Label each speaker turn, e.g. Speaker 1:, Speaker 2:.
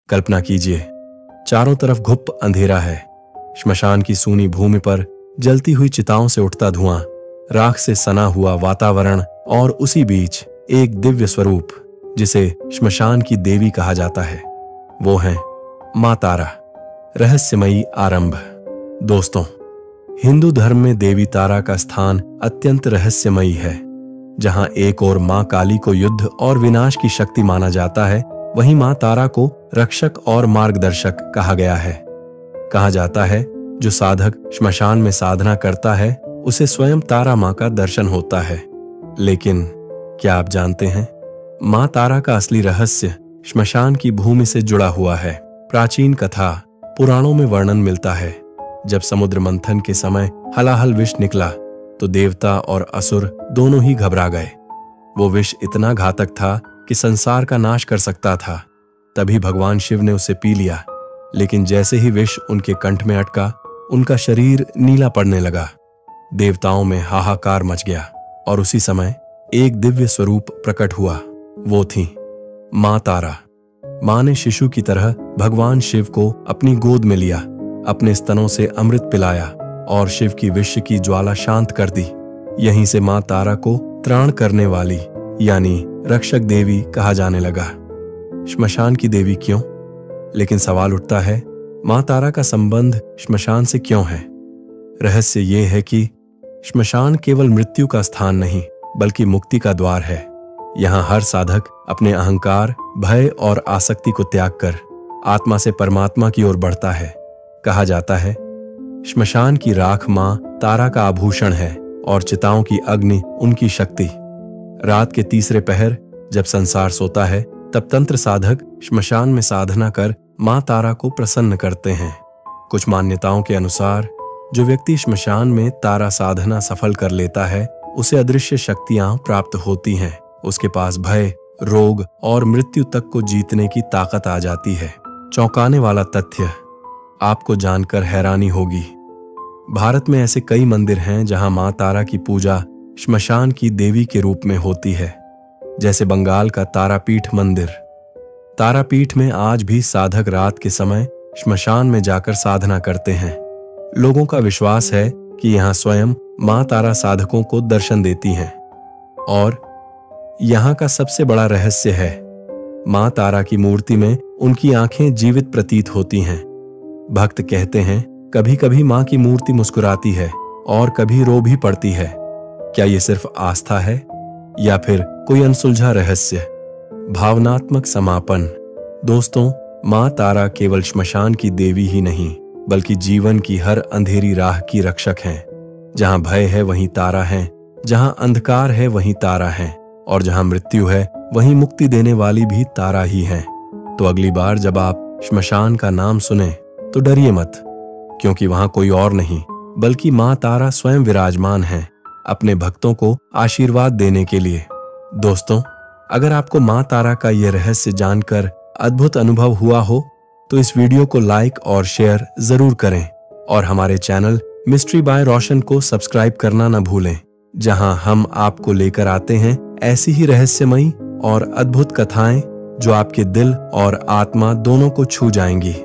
Speaker 1: कल्पना कीजिए, चारों तरफ घुप अंधेरा है। श्मशान की सूनी भूमि पर जलती हुई चिताओं से उठता धुआं, राख से सना हुआ वातावरण और उसी बीच एक दिव्य स्वरूप जिसे श्मशान की देवी कहा जाता है। वो है मां तारा। रहस्यमयी आरंभ। दोस्तों, हिंदू धर्म में देवी तारा का स्थान अत्यंत रहस्यमयी है। जहां एक ओर मां काली को युद्ध और विनाश की शक्ति माना जाता है, वहीं मां तारा को रक्षक और मार्गदर्शक कहा गया है। कहा जाता है, जो साधक श्मशान में साधना करता है उसे स्वयं तारा मां का दर्शन होता है। लेकिन क्या आप जानते हैं, मां तारा का असली रहस्य श्मशान की भूमि से जुड़ा हुआ है। प्राचीन कथा पुराणों में वर्णन मिलता है, जब समुद्र मंथन के समय हलाहल विष निकला तो देवता और असुर दोनों ही घबरा गए। वो विष इतना घातक था कि संसार का नाश कर सकता था। तभी भगवान शिव ने उसे पी लिया, लेकिन जैसे ही विष उनके कंठ में अटका, उनका शरीर नीला पड़ने लगा। देवताओं में हाहाकार मच गया और उसी समय एक दिव्य स्वरूप प्रकट हुआ। वो थी मां तारा। मां ने शिशु की तरह भगवान शिव को अपनी गोद में लिया, अपने स्तनों से अमृत पिलाया और शिव की विष की ज्वाला शांत कर दी। यहीं से मां तारा को त्राण करने वाली यानी रक्षक देवी कहा जाने लगा। श्मशान की देवी क्यों? लेकिन सवाल उठता है, मां तारा का संबंध श्मशान से क्यों है? रहस्य ये है कि श्मशान केवल मृत्यु का स्थान नहीं, बल्कि मुक्ति का द्वार है। यहां हर साधक अपने अहंकार, भय और आसक्ति को त्याग कर आत्मा से परमात्मा की ओर बढ़ता है। कहा जाता है, श्मशान की राख मां तारा का आभूषण है और चिताओं की अग्नि उनकी शक्ति। रात के तीसरे पहर जब संसार सोता है, तब तंत्र साधक श्मशान में साधना कर मां तारा को प्रसन्न करते हैं। कुछ मान्यताओं के अनुसार जो व्यक्ति श्मशान में तारा साधना सफल कर लेता है, उसे अदृश्य शक्तियां प्राप्त होती हैं। उसके पास भय, रोग और मृत्यु तक को जीतने की ताकत आ जाती है। चौंकाने वाला तथ्य आपको जानकर हैरानी होगी। भारत में ऐसे कई मंदिर हैं जहां मां तारा की पूजा श्मशान की देवी के रूप में होती है। जैसे बंगाल का तारापीठ मंदिर। तारापीठ में आज भी साधक रात के समय श्मशान में जाकर साधना करते हैं। लोगों का विश्वास है कि यहां स्वयं मां तारा साधकों को दर्शन देती हैं। और यहां का सबसे बड़ा रहस्य है, मां तारा की मूर्ति में उनकी आंखें जीवित प्रतीत होती हैं। भक्त कहते हैं, कभी कभी मां की मूर्ति मुस्कुराती है और कभी रो भी पड़ती है। क्या ये सिर्फ आस्था है या फिर कोई अनसुलझा रहस्य? भावनात्मक समापन। दोस्तों, मां तारा केवल श्मशान की देवी ही नहीं, बल्कि जीवन की हर अंधेरी राह की रक्षक हैं। जहां भय है वहीं तारा है, जहां अंधकार है वहीं तारा है, और जहां मृत्यु है वहीं मुक्ति देने वाली भी तारा ही है। तो अगली बार जब आप श्मशान का नाम सुने तो डरिए मत, क्योंकि वहां कोई और नहीं बल्कि मां तारा स्वयं विराजमान है, अपने भक्तों को आशीर्वाद देने के लिए। दोस्तों, अगर आपको मां तारा का यह रहस्य जानकर अद्भुत अनुभव हुआ हो तो इस वीडियो को लाइक और शेयर जरूर करें, और हमारे चैनल मिस्ट्री बाय रोशन को सब्सक्राइब करना न भूलें, जहां हम आपको लेकर आते हैं ऐसी ही रहस्यमयी और अद्भुत कथाएं जो आपके दिल और आत्मा दोनों को छू जाएंगी।